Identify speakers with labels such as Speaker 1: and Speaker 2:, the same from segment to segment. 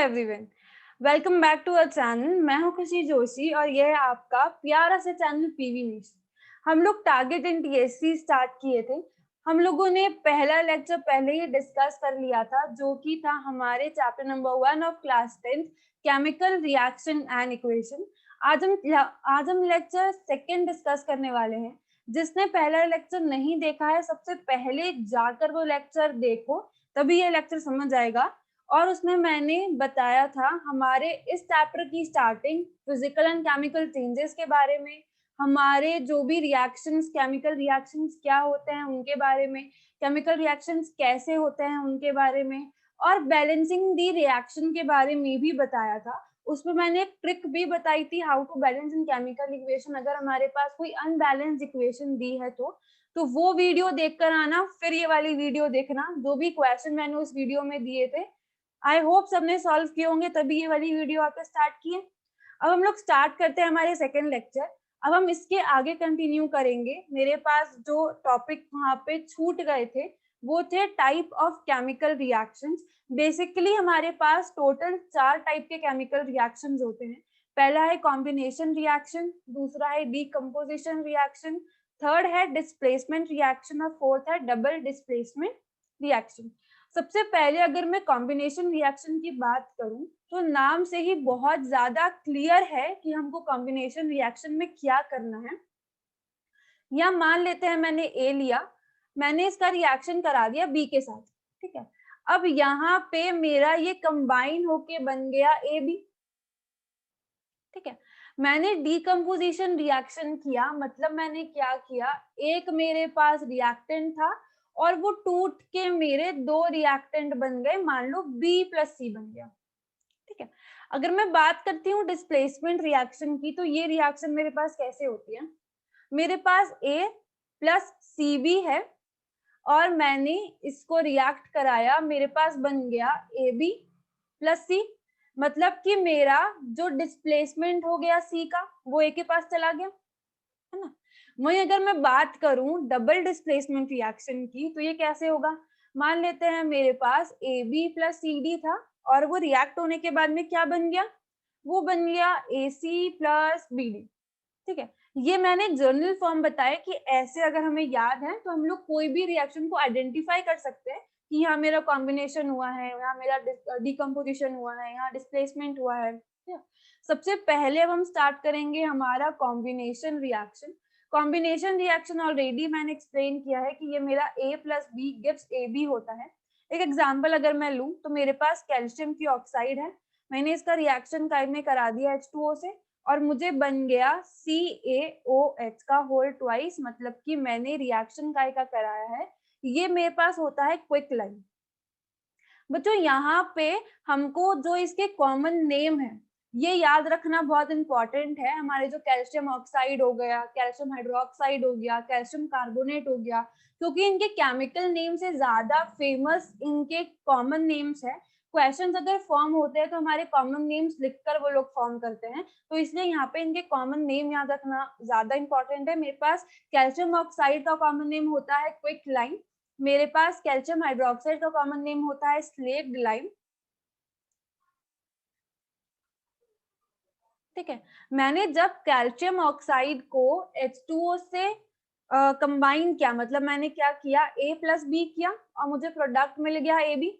Speaker 1: Everyone, welcome back to our channel. मैं हूं खुशी जोशी और यह है आपका प्यारा सा चैनल पीवी नेशन। हम लोग टारगेट इन टीएससी स्टार्ट किए थे। हम लोगों ने पहला लेक्चर पहले ही डिस्कस कर लिया था, जो कि था हमारे chapter number 1 of class 10 chemical reaction and equation. आज हम लेक्चर सेकेंड डिस्कस करने वाले हैं। जिसने पहला लेक्चर नहीं देखा है, सबसे पहले जाकर वो लेक्चर देखो, तभी ये लेक्चर समझ आएगा। और उसमें मैंने बताया था हमारे इस चैप्टर की starting physical and chemical changes के बारे में, हमारे जो भी रिएक्शंस, केमिकल रिएक्शंस क्या होते हैं उनके बारे में, केमिकल रिएक्शंस कैसे होते हैं उनके बारे में, और बैलेंसिंग दी रिएक्शन के बारे में भी बताया था। उसमें मैंने एक ट्रिक भी बताई थी, how to balance in chemical equation. अगर हमारे पास कोई अनबैलेंस्ड इक्वेशन दी है तो वो वीडियो देखकर आना, फिर ये वाली वीडियो देखना। जो भी क्वेश्चन मैंने उस वीडियो में दिए थे, आई होप सबने सॉल्व किए होंगे, तभी ये वाली वीडियो आपने स्टार्ट की है। अब हम लोग स्टार्ट करते हैं हमारे सेकेंड लेक्चर। अब हम इसके आगे कंटिन्यू करेंगे। मेरे पास जो टॉपिक वहां पे छूट गए थे वो थे type of chemical reactions. Basically हमारे पास टोटल 4 टाइप के केमिकल रिएक्शंस होते हैं। पहला है कॉम्बिनेशन रिएक्शन, दूसरा है डीकम्पोजिशन रिएक्शन, थर्ड है डिस्प्लेसमेंट रिएक्शन और फोर्थ है डबल डिस्प्लेसमेंट रिएक्शन। सबसे पहले अगर मैं कॉम्बिनेशन रिएक्शन की बात करूं तो नाम से ही बहुत ज्यादा क्लियर है कि हमको कॉम्बिनेशन रिएक्शन में क्या करना है। या मान लेते हैं मैंने ए लिया, मैंने इसका रिएक्शन करा दिया बी के साथ, ठीक है। अब यहाँ पे मेरा ये कंबाइन होके बन गया ए बी, ठीक है। मैंने डीकम्पोजिशन रिएक्शन किया, मतलब मैंने क्या किया, एक मेरे पास रिएक्टेंट था और वो टूट के मेरे 2 रिएक्टेंट बन गए, मान लो बी प्लस सी बन गया, ठीक है। अगर मैं बात करती हूँ डिस्प्लेसमेंट रिएक्शन की, तो ये रिएक्शन मेरे पास कैसे होती है। मेरे पास ए प्लस सी बी है और मैंने इसको रिएक्ट कराया, मेरे पास बन गया ए बी प्लस सी। मतलब कि मेरा जो डिस्प्लेसमेंट हो गया सी का, वो ए के पास चला गया, है ना। वहीं अगर मैं बात करूं डबल डिस्प्लेसमेंट रिएक्शन की, तो ये कैसे होगा। मान लेते हैं मेरे पास A B plus C D था और वो रिएक्ट होने के बाद में क्या बन गया, वो बन गया ए सी प्लस बी डी, ठीक है। ये मैंने एक जर्नल फॉर्म बताया कि ऐसे अगर हमें याद है तो हम लोग कोई भी रिएक्शन को आइडेंटिफाई कर सकते हैं कि यहाँ मेरा कॉम्बिनेशन हुआ है, यहाँ मेरा डिकम्पोजिशन हुआ है, यहाँ डिस्प्लेसमेंट हुआ है। सबसे पहले अब हम स्टार्ट करेंगे हमारा combination reaction. Combination reaction already मैंने एक्सप्लेन किया है कि ये मेरा A plus B gives A B होता है। एक एग्जाम्पल अगर मैं लूँ तो मेरे पास कैल्शियम की ऑक्साइड है, मैंने इसका रिएक्शन में करा दिया H2O से और मुझे बन गया CaOH का होल ट्वाइस, मतलब कि मैंने रिएक्शन का कराया है। ये मेरे पास होता है क्विक लाइन। बच्चों यहाँ पे हमको जो इसके कॉमन नेम है ये याद रखना बहुत इंपॉर्टेंट है। हमारे जो कैल्शियम ऑक्साइड हो गया, कैल्शियम हाइड्रोक्साइड हो गया, कैल्शियम कार्बोनेट हो गया, क्योंकि इनके केमिकल नेम से ज्यादा फेमस इनके कॉमन नेम्स है। क्वेश्चंस अगर फॉर्म होते हैं तो हमारे कॉमन नेम्स लिखकर वो लोग फॉर्म करते हैं, तो इसलिए यहाँ पे इनके कॉमन नेम याद रखना ज्यादा इंपॉर्टेंट है। मेरे पास कैल्शियम ऑक्साइड का कॉमन नेम होता है क्विक लाइन, मेरे पास कैल्शियम हाइड्रोक्साइड का कॉमन नेम होता है स्लेक्ड लाइम, ठीक है। मैंने जब कैल्शियम ऑक्साइड को H2O से कंबाइन किया, मतलब मैंने क्या किया, A प्लस बी किया और मुझे प्रोडक्ट मिल गया ए बी,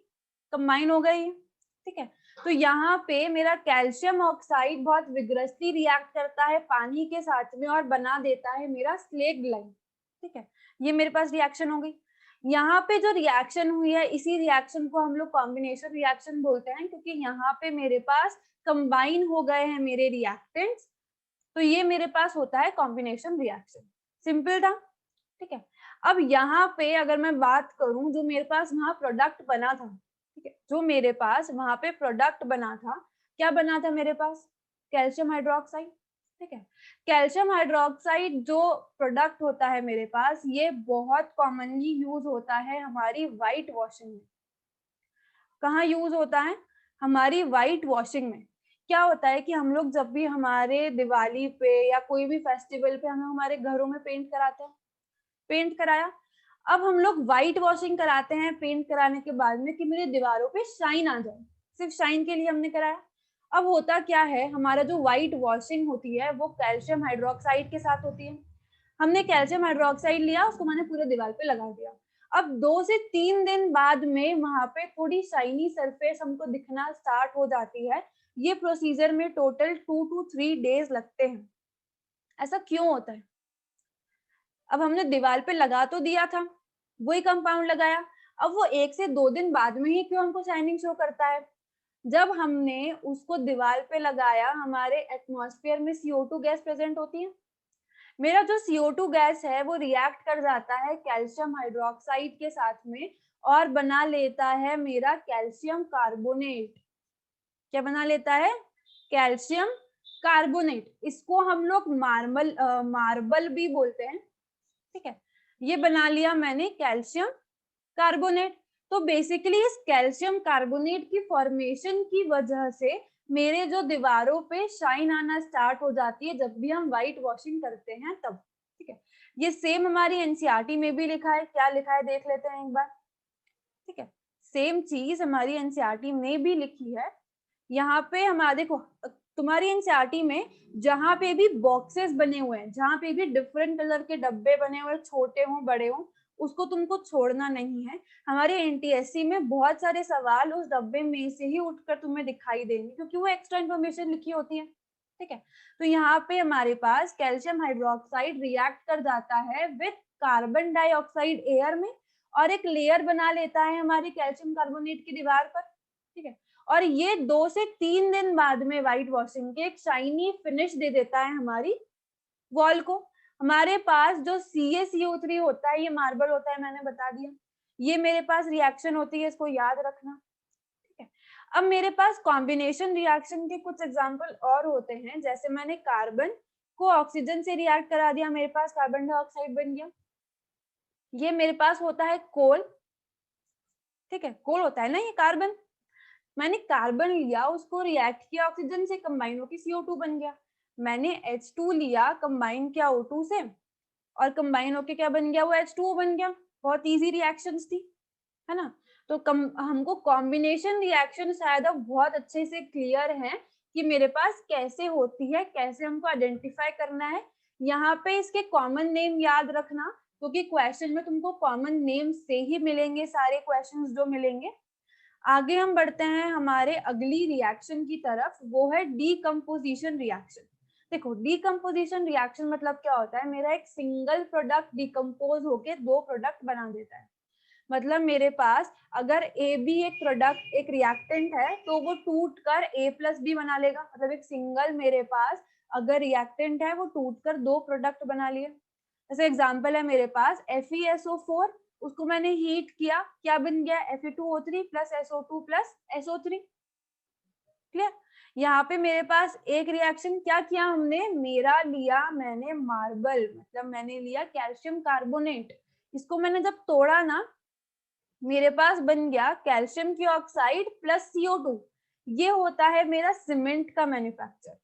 Speaker 1: कंबाइन हो गई, ठीक है। तो यहाँ पे मेरा कैल्शियम ऑक्साइड बहुत विग्रसली रिएक्ट करता है पानी के साथ में और बना देता है मेरा स्लेक्ड लाइम, ठीक है। ये मेरे पास रिएक्शन हो गई। यहाँ पे जो रिएक्शन हुई है इसी रिएक्शन को हम लोग कॉम्बिनेशन रिएक्शन बोलते हैं, क्योंकि यहाँ पे मेरे पास कंबाइन हो गए हैं मेरे रिएक्टेंट्स, तो ये मेरे पास होता है कॉम्बिनेशन रिएक्शन। सिंपल था, ठीक है। अब यहाँ पे अगर मैं बात करूं, जो मेरे पास वहां प्रोडक्ट बना था, ठीक है, जो मेरे पास वहां पे प्रोडक्ट बना था, क्या बना था मेरे पास, कैल्शियम हाइड्रोक्साइड, ठीक है। कैल्शियम हाइड्रोक्साइड जो प्रोडक्ट होता है मेरे पास, ये बहुत कॉमनली यूज होता है हमारी व्हाइट वॉशिंग में। कहाँ यूज होता है, हमारी व्हाइट वॉशिंग में। क्या होता है कि हम लोग जब भी हमारे दिवाली पे या कोई भी फेस्टिवल पे हम हमारे घरों में पेंट कराते हैं, पेंट कराया, अब हम लोग व्हाइट वॉशिंग कराते हैं पेंट कराने के बाद में कि मेरे दीवारों पे शाइन आ जाए, सिर्फ शाइन के लिए हमने कराया। अब होता क्या है, हमारा जो व्हाइट वॉशिंग होती है वो कैल्शियम हाइड्रोक्साइड के साथ होती है। हमने कैल्शियम हाइड्रोक्साइड लिया, उसको मैंने पूरे दीवार पे लगा दिया। अब 2 से 3 दिन बाद में वहां पे थोड़ी शाइनी सरफेस हमको दिखना स्टार्ट हो जाती है। ये प्रोसीजर में टोटल 2 to 3 डेज लगते हैं। ऐसा क्यों होता है? अब हमने दीवार पे लगा तो दिया था, वही कंपाउंड लगाया, अब वो 1 से 2 दिन बाद में ही क्यों हमको शाइनिंग शो करता है? जब हमने उसको दीवार पे लगाया, हमारे एटमॉस्फेयर में CO2 गैस प्रेजेंट होती है। मेरा जो CO2 गैस है वो रिएक्ट कर जाता है कैल्शियम हाइड्रोक्साइड के साथ में और बना लेता है मेरा कैल्शियम कार्बोनेट। क्या बना लेता है? Calcium carbonate. इसको हम लोग मार्बल भी बोलते हैं, ठीक है। ये बना लिया मैंने कैल्शियम कार्बोनेट। तो बेसिकली इस कैल्शियम कार्बोनेट की फॉर्मेशन की वजह से मेरे जो दीवारों पे शाइन आना स्टार्ट हो जाती है जब भी हम व्हाइट वॉशिंग करते हैं तब, ठीक है। ये सेम हमारी एनसीईआरटी में भी लिखा है। क्या लिखा है देख लेते हैं एक बार, ठीक है। सेम चीज हमारी एनसीईआरटी में भी लिखी है। यहाँ पे हमारे देखो, तुम्हारी एनसीईआरटी में जहां पे भी बॉक्सेस बने हुए हैं, जहां पे भी डिफरेंट कलर के डब्बे बने हुए, छोटे हों बड़े हों, उसको तुमको छोड़ना नहीं है। हमारे एनटीएससी में बहुत सारे सवाल उस डब्बे में से ही उठकर तुम्हें दिखाई देंगे क्योंकि वो एक्स्ट्रा इन्फॉर्मेशन लिखी होती है, ठीक है। तो यहाँ पे हमारे पास कैल्शियम हाइड्रोक्साइड रिएक्ट कर जाता है विथ कार्बन डाइऑक्साइड एयर में और एक लेयर बना लेता है हमारी कैल्शियम कार्बोनेट की दीवार पर, ठीक है। और ये 2 से 3 दिन बाद में व्हाइट वॉशिंग के एक शाइनी फिनिश दे देता है हमारी वॉल को। हमारे पास जो CaCO3 होता है, ये मार्बल होता है, मैंने बता दिया। ये मेरे पास रिएक्शन होती है, इसको याद रखना, ठीक है। अब मेरे पास कॉम्बिनेशन रिएक्शन के कुछ एग्जांपल और होते हैं, जैसे मैंने कार्बन को ऑक्सीजन से रिएक्ट करा दिया, मेरे पास कार्बन डाइऑक्साइड बन गया। ये मेरे पास होता है कोल, ठीक है, कोल होता है ना ये कार्बन। मैंने कार्बन लिया, उसको रिएक्ट किया ऑक्सीजन से, कंबाइन होकर CO2 बन गया। मैंने H2 लिया, कंबाइन किया O2 से और कंबाइन होके क्या बन गया? वो H2O बन गया। बहुत इजी रिएक्शंस थी, है ना। तो हमको कॉम्बिनेशन रिएक्शन शायद अब बहुत अच्छे से क्लियर है कि मेरे पास कैसे होती है, कैसे हमको आइडेंटिफाई करना है। यहाँ पे इसके कॉमन नेम याद रखना क्योंकि क्वेश्चन में तुमको कॉमन नेम से ही मिलेंगे सारे क्वेश्चंस जो मिलेंगे। आगे हम बढ़ते हैं हमारे अगली रिएक्शन की तरफ, वो है डीकम्पोजिशन रिएक्शन। देखो, डीकम्पोजिशन रिएक्शन मतलब क्या होता है? मेरा एक सिंगल प्रोडक्ट डिकम्पोज होके 2 प्रोडक्ट बना देता है। मतलब मेरे पास अगर ए भी एक प्रोडक्ट, एक रिएक्टेंट है तो वो टूट कर A+B बना लेगा। मतलब एक सिंगल मेरे पास अगर रिएक्टेंट है वो टूट कर 2 प्रोडक्ट बना लिए। जैसे एग्जांपल है मेरे पास FeSO4, उसको मैंने हीट किया, क्या बन गया? Fe2O3 plus SO2 plus SO3। Clear? यहाँ पे मेरे पास एक रिएक्शन क्या किया हमने, मेरा लिया मैंने मार्बल, मतलब मैंने लिया कैल्शियम कार्बोनेट। इसको मैंने जब तोड़ा ना, मेरे पास बन गया कैल्शियम की ऑक्साइड प्लस CO2। ये होता है मेरा सीमेंट का मैन्युफैक्चर,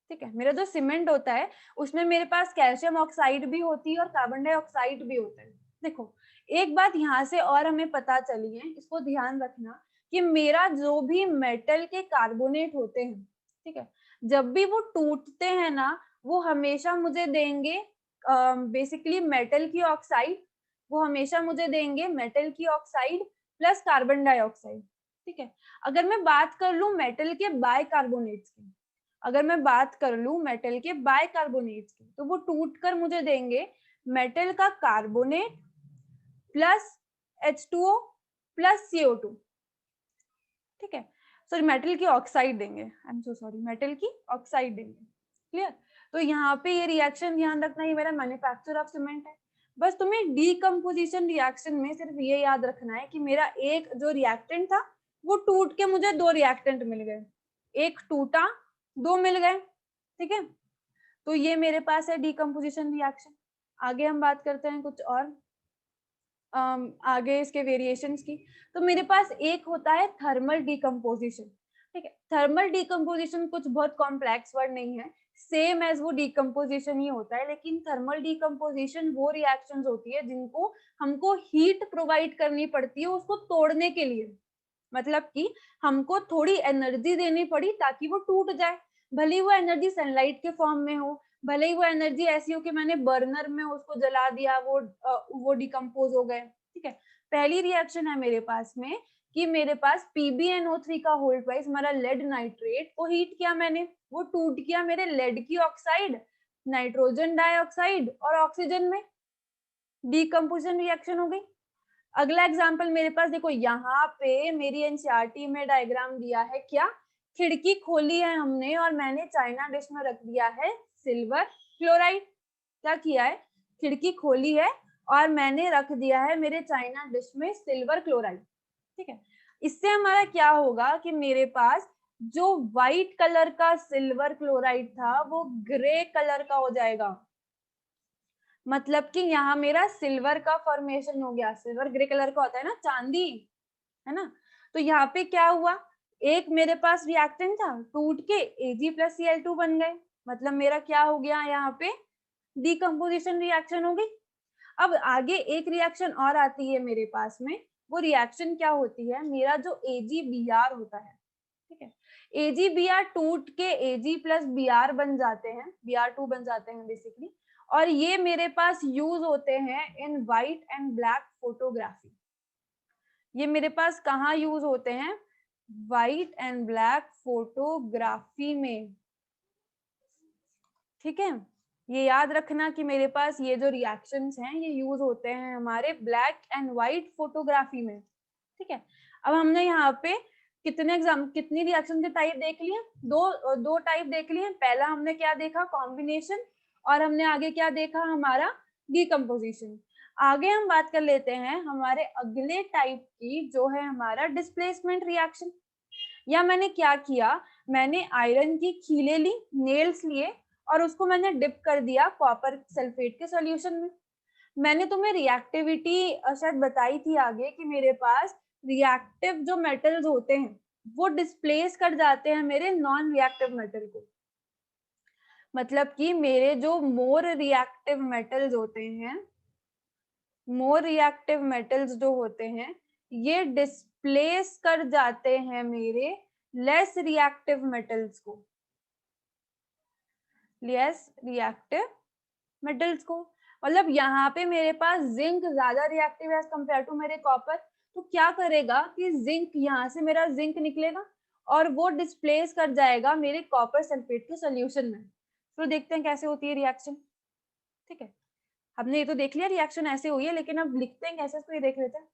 Speaker 1: ठीक है। मेरा जो सीमेंट होता है उसमें मेरे पास कैल्शियम ऑक्साइड भी होती है और कार्बन डाइऑक्साइड भी होता है। देखो, एक बात यहाँ से और हमें पता चली है, इसको ध्यान रखना कि मेरा जो भी मेटल के कार्बोनेट होते हैं, ठीक है, जब भी वो टूटते हैं ना, वो हमेशा मुझे देंगे बेसिकली मेटल की ऑक्साइड। वो हमेशा मुझे देंगे मेटल की ऑक्साइड प्लस कार्बन डाइऑक्साइड, ठीक है। अगर मैं बात कर लूं मेटल के बाइकार्बोनेट्स की, अगर मैं बात कर लूं मेटल के बाइकार्बोनेट्स की, तो वो टूट कर मुझे देंगे मेटल का carbonate plus H2O plus CO2, ठीक है। सॉरी, मेटल की ऑक्साइड देंगे, I am so sorry, metal की ऑक्साइड देंगे। क्लियर? तो यहाँ पे ये रिएक्शन ध्यान रखना, ये मेरा मैन्युफैक्चर ऑफ सीमेंट है। बस तुम्हें डीकम्पोजिशन रिएक्शन में सिर्फ ये याद रखना है कि मेरा एक जो रिएक्टेंट था वो टूट के मुझे 2 रिएक्टेंट मिल गए, एक टूटा 2 मिल गए, ठीक है। तो ये मेरे पास है डीकम्पोजिशन रिएक्शन। आगे हम बात करते हैं कुछ और आगे इसके वेरिएशंस की। तो मेरे पास एक होता है थर्मल डीकम्पोजिशन, ठीक है। थर्मल डीकम्पोजिशन कुछ बहुत कॉम्प्लेक्स वर्ड नहीं है, सेम एज वो डीकम्पोजिशन ही होता है, लेकिन थर्मल डीकम्पोजिशन वो रिएक्शंस होती है जिनको हमको हीट प्रोवाइड करनी पड़ती है उसको तोड़ने के लिए, मतलब कि हमको थोड़ी एनर्जी देनी पड़ी ताकि वो टूट जाए, भले ही वो एनर्जी सनलाइट के फॉर्म में हो, भले ही वो एनर्जी ऐसी हो कि मैंने बर्नर में उसको जला दिया, वो डिकम्पोज हो गए। ठीक है, पहली रिएक्शन है मेरे पास में कि मेरे पास PbNO3 का होल ट्वाइस हमारा लेड नाइट्रेट को हीट किया मैंने, वो टूट गया मेरे लेड की ऑक्साइड, नाइट्रोजन डाइऑक्साइड और ऑक्सीजन में, डिकम्पोजिशन रिएक्शन हो गई। अगला एग्जाम्पल मेरे पास देखो, यहाँ पे मेरी एनसीईआरटी में डायग्राम दिया है, क्या खिड़की खोली है हमने और मैंने चाइना डिश में रख दिया है सिल्वर क्लोराइड। क्या किया है, खिड़की खोली है और मैंने रख दिया है मेरे चाइना डिश में सिल्वर क्लोराइड। ठीक है, इससे हमारा क्या होगा कि मेरे पास जो व्हाइट कलर का सिल्वर क्लोराइड था वो ग्रे कलर का हो जाएगा। मतलब कि यहाँ मेरा सिल्वर का फॉर्मेशन हो गया, सिल्वर ग्रे कलर का होता है ना, चांदी, है ना। तो यहाँ पे क्या हुआ, एक मेरे पास रिएक्टेंट था, टूट के Ag+Cl2 बन गए, मतलब मेरा क्या हो गया, यहाँ पे डिकम्पोजिशन रिएक्शन हो गई। अब आगे एक रिएक्शन और आती है मेरे पास में, वो रिएक्शन क्या होती है, मेरा जो AgBr होता है, ठीक है, AgBr टूट के Ag+Br बन जाते हैं, Br2 बन जाते हैं बेसिकली, और ये मेरे पास यूज होते हैं इन व्हाइट एंड ब्लैक फोटोग्राफी। ये मेरे पास कहाँ यूज होते हैं, व्हाइट एंड ब्लैक फोटोग्राफी में। ठीक है, ये याद रखना कि मेरे पास ये जो रिएक्शंस हैं ये यूज होते हैं हमारे ब्लैक एंड व्हाइट फोटोग्राफी में। ठीक है, अब हमने यहाँ पे कितनी रिएक्शन के टाइप देख लिए, दो टाइप देख लिए। पहला हमने क्या देखा, कॉम्बिनेशन, और हमने आगे क्या देखा, हमारा डिकम्पोजिशन। आगे हम बात कर लेते हैं हमारे अगले टाइप की, जो है हमारा डिस्प्लेसमेंट रिएक्शन। या मैंने क्या किया, मैंने आयरन की खीले ली, नेल्स लिए, और उसको मैंने डिप कर दिया कॉपर सल्फेट के सॉल्यूशन में। मैंने तुम्हें रिएक्टिविटी शायद बताई थी आगे कि मेरे पास रिएक्टिव जो मेटल्स होते हैं वो डिस्प्लेस कर जाते हैं मेरे नॉन रिएक्टिव मेटल को। मतलब कि मेरे जो मोर रिएक्टिव मेटल्स जो होते हैं ये डिस्प्लेस कर जाते हैं मेरे लेस रिएक्टिव मेटल्स को, मतलब यहाँ पे मेरे पास जिंक ज्यादा रिएक्टिव है एज कंपेयर टू मेरे कॉपर। तो क्या करेगा कि जिंक, यहाँ से मेरा जिंक निकलेगा और वो डिस्प्लेस कर जाएगा मेरे कॉपर सल्फेट के सॉल्यूशन में। तो देखते हैं कैसे होती है रिएक्शन। ठीक है, हमने ये तो देख लिया रिएक्शन ऐसे हुई है, लेकिन अब लिखते हैं कैसे, इसको ये देख लेते हैं।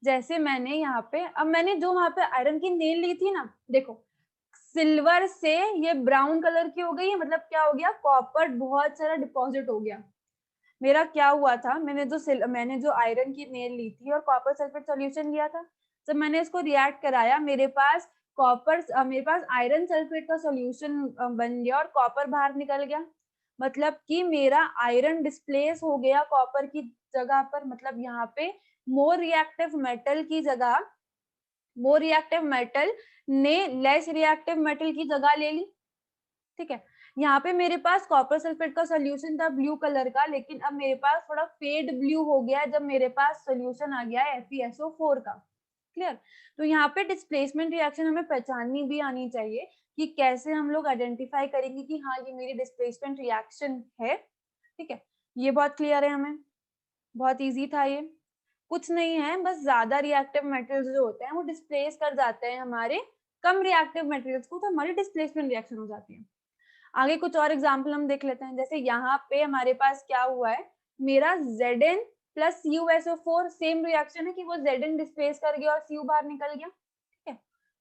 Speaker 1: जैसे मैंने यहाँ पे, अब मैंने जो वहां पे आयरन की नेल ली थी ना, देखो सिल्वर से ये ब्राउन कलर की हो गई है, मतलब क्या हो गया, कॉपर बहुत सारा डिपॉजिट हो गया। मेरा क्या हुआ था, मैंने जो आयरन की नेल ली थी और कॉपर सल्फेट सॉल्यूशन लिया था, जब मैंने इसको रिएक्ट कराया मेरे पास आयरन सल्फेट का सॉल्यूशन बन गया और कॉपर बाहर निकल गया। मतलब कि मेरा आयरन डिस्प्लेस हो गया कॉपर की जगह पर, मतलब यहाँ पे मोर रिएक्टिव मेटल ने लेस रिएक्टिव मेटल की जगह ले ली। ठीक है, यहाँ पे मेरे पास कॉपर सल्फेट का सोल्यूशन था ब्लू कलर का, लेकिन अब मेरे पास थोड़ा फेड ब्लू हो गया है जब मेरे पास सोल्यूशन आ गया है FeSO4 का। क्लियर, तो यहाँ पे डिस्प्लेसमेंट रिएक्शन हमें पहचाननी भी आनी चाहिए कि कैसे हम लोग आइडेंटिफाई करेंगे कि हाँ ये मेरी डिस्प्लेसमेंट रिएक्शन है। ठीक है, ये बहुत क्लियर है हमें, बहुत इजी था ये, कुछ नहीं है, बस ज्यादा रिएक्टिव मेटल्स जो होते हैं वो डिस्प्लेस कर जाते हैं हमारे कम रिएक्टिव मेटेरियल्स को, तो हमारी डिस्प्लेसमेंट रिएक्शन हो जाती है। आगे कुछ और एग्जाम्पल हम देख लेते हैं। जैसे यहाँ पे हमारे पास क्या हुआ है, मेरा Zn plus CuSO4 same reaction है कि वो Zn डिस्प्लेस कर गया और Cu बाहर निकल गया। ठीक है,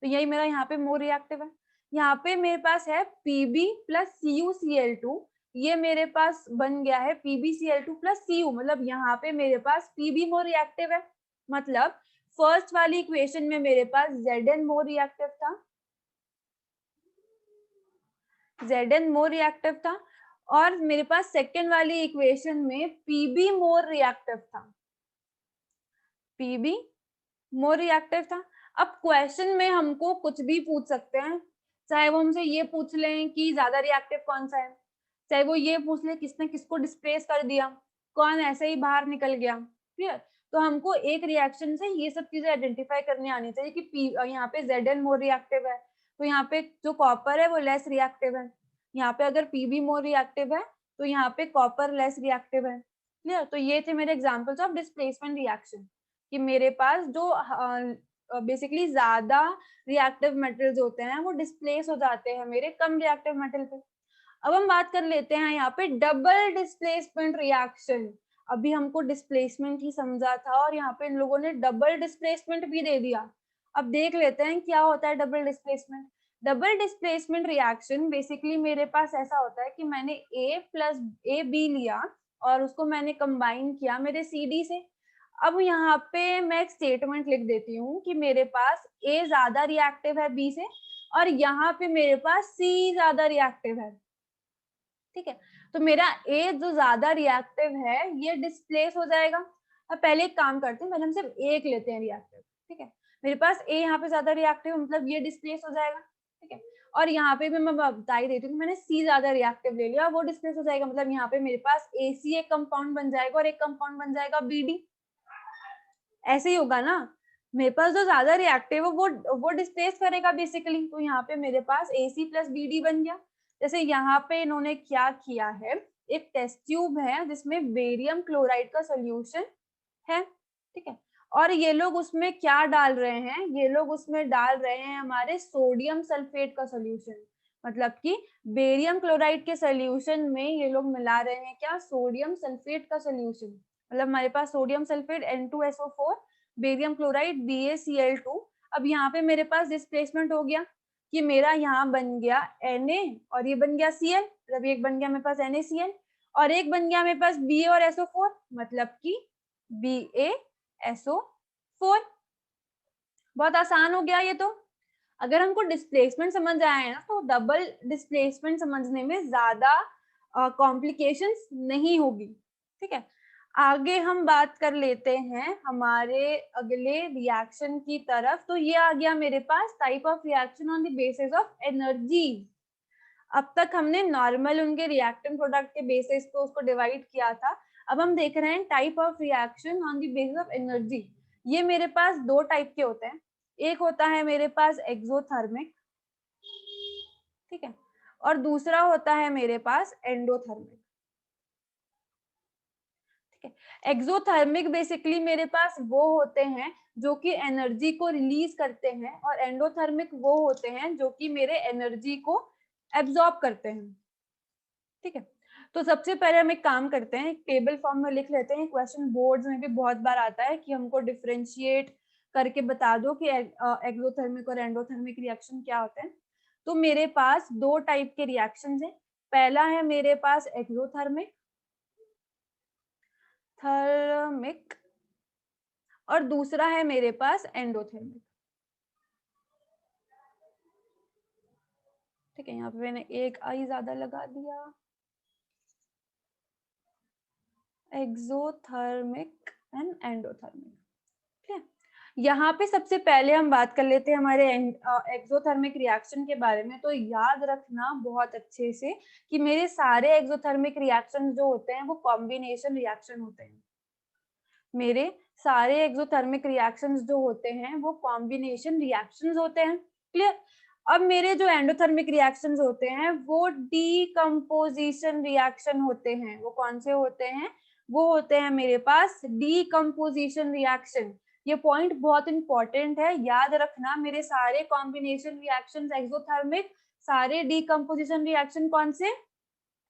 Speaker 1: तो यही मेरा यहाँ पे मोर रिएक्टिव है। यहाँ पे मेरे पास है Pb प्लस CuCl2, ये मेरे पास बन गया है PbCl2 प्लस Cu, मतलब यहाँ पे मेरे पास Pb मोर रिएक्टिव है। मतलब फर्स्ट वाली इक्वेशन में मेरे पास Zn मोर रिएक्टिव था, Zn मोर रिएक्टिव था, और मेरे पास सेकेंड वाली इक्वेशन में Pb मोर रिएक्टिव था, Pb मोर रिएक्टिव था। अब क्वेश्चन में हमको कुछ भी पूछ सकते हैं, चाहे वो हमसे ये पूछ लें कि ज्यादा रिएक्टिव कौन सा है, चाहे वो ये पूछ ले किसने किसको डिस्प्लेस कर दिया, कौन ऐसे ही बाहर निकल गया। क्लियर, तो हमको एक रिएक्शन से ये सब चीजें आइडेंटिफाई करने आनी चाहिए कि पी यहाँ पे Zn मोर रिएक्टिव है, तो यहाँ पे जो कॉपर है वो लेस रिएक्टिव है। यहाँ पे अगर Pb मोर रिएक्टिव है तो यहाँ पे कॉपर लेस रिएक्टिव है। क्लियर? तो ये थे मेरे एग्जांपल्स ऑफ डिस्प्लेसमेंट रिएक्शन कि मेरे पास जो बेसिकली ज्यादा रिएक्टिव मेटल्स होते हैं वो डिस्प्लेस हो जाते हैं मेरे कम रिएक्टिव मेटल पे। अब हम बात कर लेते हैं यहाँ पे डबल डिस्प्लेसमेंट रिएक्शन। अभी हमको डिस्प्लेसमेंट ही समझा था और यहाँ पे इन लोगों ने डबल डिस्प्लेसमेंट भी दे दिया। अब देख लेते हैं क्या होता है double displacement. Double displacement reaction basically मेरे पास ऐसा होता है कि मैंने A प्लस AB लिया और उसको मैंने कंबाइन किया मेरे CD से। अब यहाँ पे मैं एक स्टेटमेंट लिख देती हूँ कि मेरे पास A ज्यादा रिएक्टिव है B से और यहाँ पे मेरे पास C ज्यादा रिएक्टिव है। ठीक है, तो मेरा A जो ज्यादा रिएक्टिव है ये डिस्प्लेस हो जाएगा। अब पहले एक काम करते हैं, पहले हम सिर्फ एक लेते हैं रिएक्टिव। ठीक है, मेरे पास A यहाँ पे ज्यादा रिएक्टिव मतलब ये डिस्प्लेस हो जाएगा। ठीक है, और यहाँ पे भी मैं बता ही देती हूँ मैंने C ज्यादा रिएक्टिव ले लिया, वो डिस्प्लेस हो जाएगा। मतलब यहाँ पे मेरे पास AC एक कंपाउंड बन जाएगा और एक कंपाउंड बन जाएगा BD। ऐसे ही होगा ना, मेरे पास जो ज्यादा रिएक्टिव है वो डिस्प्लेस करेगा बेसिकली। तो यहाँ पे मेरे पास AC प्लस BD बन गया। जैसे यहाँ पे इन्होंने क्या किया है, एक टेस्ट ट्यूब है जिसमें बेरियम क्लोराइड का सोल्यूशन है। ठीक है, और ये लोग उसमें क्या डाल रहे हैं, ये लोग उसमें डाल रहे हैं हमारे सोडियम सल्फेट का सोल्यूशन। मतलब कि बेरियम क्लोराइड के सोल्यूशन में ये लोग मिला रहे हैं क्या, सोडियम सल्फेट का सोल्यूशन। मतलब हमारे पास sodium sulphate N2SO4, barium chloride BaCl2। अब यहाँ पे मेरे पास डिस्प्लेसमेंट हो गया कि मेरा यहाँ बन गया Na और ये बन गया Cl। मतलब एक बन गया मेरे पास NaCl और एक बन गया मेरे पास Ba और SO4, मतलब कि BaSO4। बहुत आसान हो गया ये तो। अगर हमको डिस्प्लेसमेंट समझ आया है ना तो डबल डिस्प्लेसमेंट समझने में ज्यादा कॉम्प्लिकेशंस नहीं होगी। ठीक है, आगे हम बात कर लेते हैं हमारे अगले रिएक्शन की तरफ। तो ये आ गया मेरे पास type of reaction on the basis of energy. अब तक हमने नॉर्मल उनके रिएक्टेंट प्रोडक्ट के बेसिस पे उसको डिवाइड किया था। अब हम देख रहे हैं type of reaction on the basis of energy. ये मेरे पास दो टाइप के होते हैं, एक होता है मेरे पास एक्सोथर्मिक, ठीक है, और दूसरा होता है मेरे पास एंडोथर्मिक। ठीक है, एक्सोथर्मिक बेसिकली मेरे पास वो होते हैं जो कि एनर्जी को रिलीज करते हैं और एंडोथर्मिक वो होते हैं जो कि मेरे एनर्जी को एब्जॉर्ब करते हैं। ठीक है, तो सबसे पहले हम एक काम करते हैं, एक टेबल फॉर्म में लिख लेते हैं। क्वेश्चन बोर्ड्स में भी बहुत बार आता है कि हमको डिफरेंशिएट करके बता दो कि एक्सोथर्मिक और एंडोथर्मिक रिएक्शन क्या होते हैं। तो मेरे पास दो टाइप के रिएक्शंस हैं। पहला है मेरे पास एक्सोथर्मिक थर्मिक और दूसरा है मेरे पास एंडोथर्मिक। ठीक है, यहाँ पे मैंने एक आई ज्यादा लगा दिया। Exothermic and endothermic. ठीक है, यहाँ पे सबसे पहले हम बात कर लेते हैं हमारे एक्सोथर्मिक रिएक्शन के बारे में। तो याद रखना बहुत अच्छे से कि मेरे सारे एक्सोथर्मिक रिएक्शन जो होते हैं वो कॉम्बिनेशन रिएक्शन होते हैं। मेरे सारे एक्सोथर्मिक रिएक्शंस जो होते हैं वो कॉम्बिनेशन रिएक्शंस होते हैं। क्लियर? अब मेरे जो एंडोथर्मिक रिएक्शंस होते हैं वो डीकंपोजिशन रिएक्शन होते हैं। वो कौन से होते हैं? वो होते हैं मेरे पास डीकंपोजिशन रिएक्शन। ये पॉइंट बहुत इंपॉर्टेंट है, याद रखना। मेरे सारे कॉम्बिनेशन रिएक्शंस एक्सोथर्मिक, सारे डीकंपोजिशन रिएक्शन कौन से?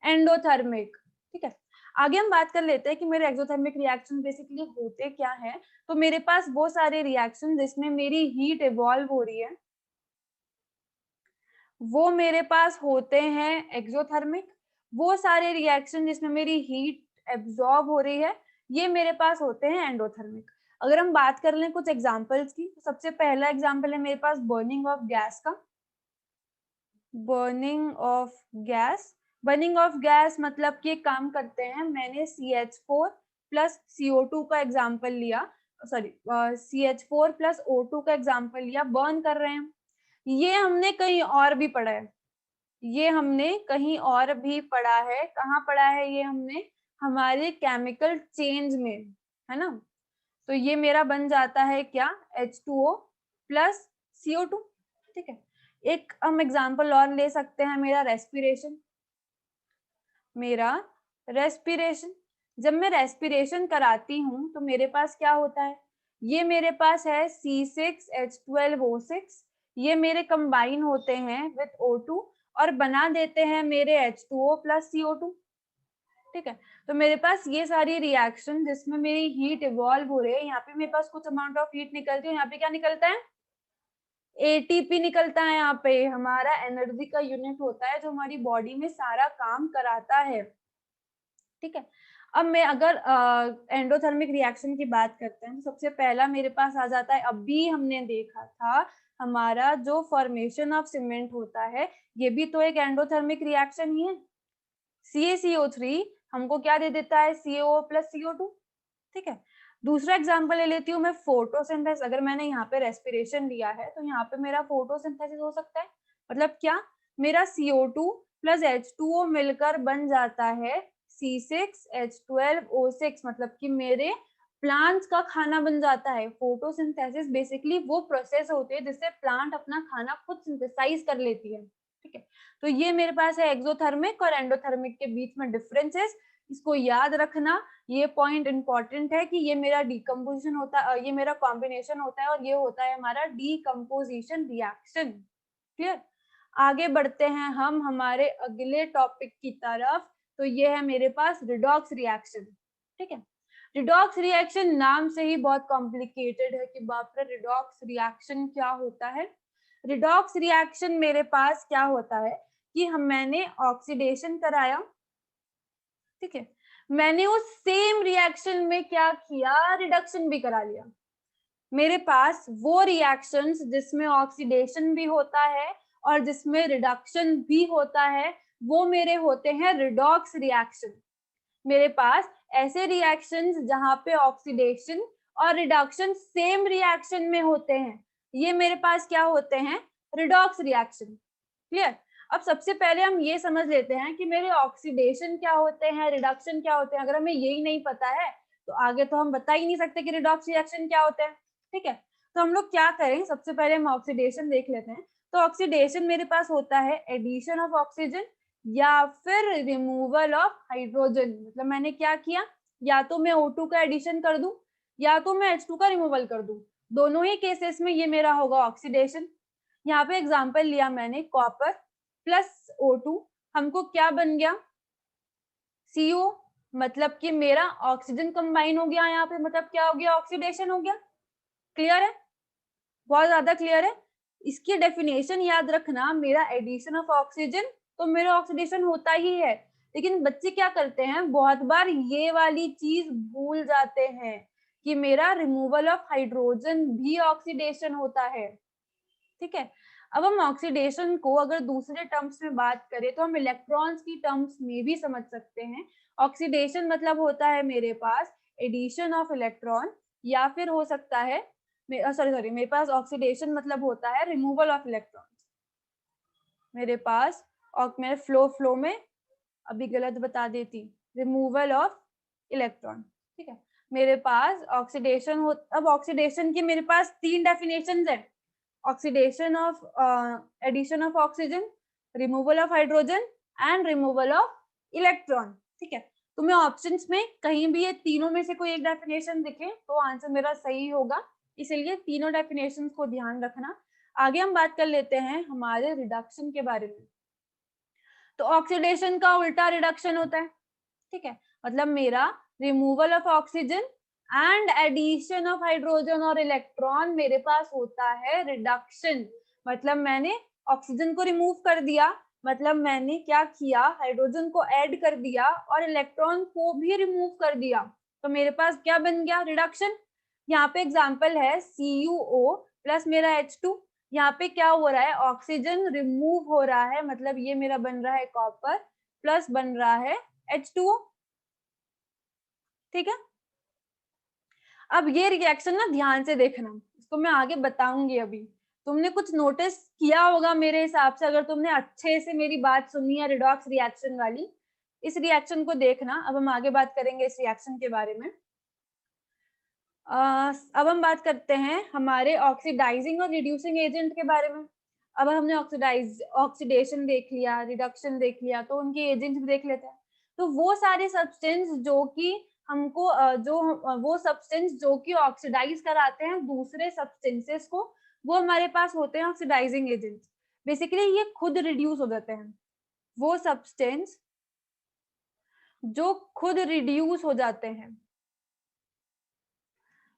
Speaker 1: एंडोथर्मिक। ठीक है, आगे हम बात कर लेते हैं कि मेरे एक्सोथर्मिक रिएक्शन बेसिकली होते क्या है। तो मेरे पास वो सारे रिएक्शन जिसमें मेरी हीट इवॉल्व हो रही है वो मेरे पास होते हैं एक्सोथर्मिक। वो सारे रिएक्शन जिसमें मेरी हीट एब्जॉर्ब हो रही है ये मेरे पास होते हैं एंडोथर्मिक। अगर हम बात कर लें कुछ एग्जांपल्स की, तो सबसे पहला एग्जांपल है मेरे पास बर्निंग ऑफ गैस का। Burning of gas, burning of gas मतलब कि एक काम करते हैं, मैंने CH4 प्लस CO2 का एग्जाम्पल लिया, सॉरी CH4 प्लस O2 का एग्जाम्पल लिया, बर्न कर रहे हैं। ये हमने कहीं और भी पढ़ा है, ये हमने कहीं और भी पढ़ा है। कहाँ पढ़ा है ये हमने? हमारे केमिकल चेंज में, है ना। तो ये मेरा बन जाता है क्या, H2O प्लस CO2। ठीक है, एक हम एग्जांपल और ले सकते हैं, मेरा रेस्पिरेशन। जब मैं रेस्पिरेशन कराती हूँ तो मेरे पास क्या होता है, ये मेरे पास है C6H12O6, ये मेरे कंबाइन होते हैं विथ O2 और बना देते हैं मेरे H2O प्लस CO2। ठीक है, तो मेरे पास ये सारी रिएक्शन जिसमें मेरी हीट इवॉल्व हो रही है, यहाँ पे मेरे पास कुछ अमाउंट ऑफ हीट निकलती है, यहाँ पे क्या निकलता है, एटीपी निकलता है। यहाँ पे हमारा एनर्जी का यूनिट होता है जो हमारी बॉडी में सारा काम कराता है। ठीक है, अब मैं अगर एंडोथर्मिक रिएक्शन की बात करते हैं तो सबसे पहला मेरे पास आ जाता है, अभी हमने देखा था हमारा जो फॉर्मेशन ऑफ सीमेंट होता है, ये भी तो एक एंडोथर्मिक रिएक्शन ही है। CaCO3 हमको क्या दे देता है, CaO प्लस CO2। ठीक है, दूसरा एग्जांपल ले लेती हूँ मैं, फोटोसिंथेसिस। अगर मैंने यहाँ पे रेस्पिरेशन लिया है तो यहाँ पे मेरा फोटोसिंथेसिस हो सकता है, मतलब क्या, मेरा CO2 प्लस H2O मिलकर बन जाता है C6H12O6, मतलब कि मेरे प्लांट्स का खाना बन जाता है। फोटोसिंथेसिस बेसिकली वो प्रोसेस होती है जिससे प्लांट अपना खाना खुद सिंथेसाइज कर लेती है। ठीक है, तो ये मेरे पास है एक्सोथर्मिक और एंडोथर्मिक के बीच में डिफरेंसेस, इसको याद रखना, ये पॉइंट इंपॉर्टेंट है कि ये मेरा डिकम्पोजिशन होता है, ये मेरा कॉम्बिनेशन होता है और ये होता है हमारा डीकम्पोजिशन रिएक्शन। क्लियर, आगे बढ़ते हैं हम हमारे अगले टॉपिक की तरफ। तो ये है मेरे पास रिडॉक्स रिएक्शन। ठीक है, रिडॉक्स रिएक्शन नाम से ही बहुत कॉम्प्लिकेटेड है कि बाप रे रिडॉक्स रिएक्शन क्या होता है। रिडॉक्स रिएक्शन मेरे पास क्या होता है कि मैंने ऑक्सीडेशन कराया, ठीक है, मैंने उस सेम रिएक्शन में क्या किया, रिडक्शन भी करा लिया। मेरे पास वो रिएक्शंस जिसमें ऑक्सीडेशन भी होता है और जिसमें रिडक्शन भी होता है, वो मेरे होते हैं रिडॉक्स रिएक्शन। मेरे पास ऐसे रिएक्शंस जहां पे ऑक्सीडेशन और रिडक्शन सेम रिएक्शन में होते हैं, ये मेरे पास क्या होते हैं, रिडॉक्स रिएक्शन। क्लियर, अब सबसे पहले हम ये समझ लेते हैं कि मेरे ऑक्सीडेशन क्या होते हैं, रिडक्शन क्या होते हैं। अगर हमें यही नहीं पता है तो आगे तो हम बता ही नहीं सकते कि रिडॉक्स रिएक्शन क्या होते हैं। ठीक है, तो हम लोग क्या करें, सबसे पहले हम ऑक्सीडेशन देख लेते हैं। तो ऑक्सीडेशन मेरे पास होता है एडिशन ऑफ ऑक्सीजन या फिर रिमूवल ऑफ हाइड्रोजन। मतलब मैंने क्या किया, या तो मैं O2 का एडिशन कर दूं या तो मैं H2 का रिमूवल कर दूं, दोनों ही केसेस में ये मेरा होगा ऑक्सीडेशन। यहाँ पे एग्जांपल लिया मैंने, कॉपर प्लस O2, हमको क्या बन गया, CO, मतलब कि मेरा ऑक्सीजन कंबाइन हो गया यहाँ पे, मतलब क्या हो गया, ऑक्सीडेशन हो गया। क्लियर है, बहुत ज्यादा क्लियर है। इसकी डेफिनेशन याद रखना, मेरा एडिशन ऑफ ऑक्सीजन तो मेरा ऑक्सीडेशन होता ही है, लेकिन बच्चे क्या करते हैं, बहुत बार ये वाली चीज भूल जाते हैं कि मेरा रिमूवल ऑफ हाइड्रोजन भी ऑक्सीडेशन होता है। ठीक है, अब हम ऑक्सीडेशन को अगर दूसरे टर्म्स में बात करें तो हम इलेक्ट्रॉन्स की टर्म्स में भी समझ सकते हैं। ऑक्सीडेशन मतलब होता है मेरे पास एडिशन ऑफ इलेक्ट्रॉन, या फिर हो सकता है सॉरी मेरे पास ऑक्सीडेशन मतलब होता है रिमूवल ऑफ इलेक्ट्रॉन। मेरे पास, और मेरे फ्लो में अभी गलत बता देती, रिमूवल ऑफ इलेक्ट्रॉन। ठीक है, मेरे पास ऑक्सीडेशन हो, अब ऑक्सीडेशन की मेरे पास 3 डेफिनेशंस है, oxidation of addition of oxygen, removal of hydrogen and removal of electron. ठीक है, तुम्हें ऑप्शंस में कहीं भी ये तीनों में से कोई एक डेफिनेशन दिखे तो आंसर मेरा सही होगा, इसलिए तीनों डेफिनेशंस को ध्यान रखना। आगे हम बात कर लेते हैं हमारे रिडक्शन के बारे में। तो ऑक्सीडेशन का उल्टा रिडक्शन होता है। ठीक है, मतलब मेरा removal of oxygen and addition of hydrogen और इलेक्ट्रॉन मेरे पास होता है रिडक्शन। मतलब मैंने ऑक्सीजन को रिमूव कर दिया, मतलब मैंने क्या किया, हाइड्रोजन को ऐड कर दिया और इलेक्ट्रॉन को भी रिमूव कर दिया, तो मेरे पास क्या बन गया, रिडक्शन। यहाँ पे एग्जांपल है CuO प्लस मेरा H2, यहाँ पे क्या हो रहा है, ऑक्सीजन रिमूव हो रहा है, मतलब ये मेरा बन रहा है कॉपर प्लस बन रहा है H2O। ठीक है, अब ये रिएक्शन ना ध्यान से देखना, इसको मैं आगे बताऊंगी। अभी तुमने कुछ नोटिस किया होगा मेरे हिसाब से, अगर तुमने अच्छे से मेरी बात सुनी है रिडॉक्स रिएक्शन वाली, इस रिएक्शन को देखना। अब हम आगे बात करेंगे इस रिएक्शन के बारे में। अब हम बात करते हैं हमारे ऑक्सीडाइजिंग और रिड्यूसिंग एजेंट के बारे में। अब हमने ऑक्सीडेशन देख लिया, रिडक्शन देख लिया, तो उनके एजेंट्स भी देख लेते हैं। तो वो सारे सब्सटेंस जो कि हमको वो सब्सटेंस जो कि ऑक्सीडाइज कराते हैं दूसरे सब्सटेंसेस को, वो हमारे पास होते हैं ऑक्सीडाइजिंग एजेंट्स। बेसिकली ये खुद रिड्यूस हो जाते हैं। वो सब्सटेंस जो खुद रिड्यूस हो जाते हैं,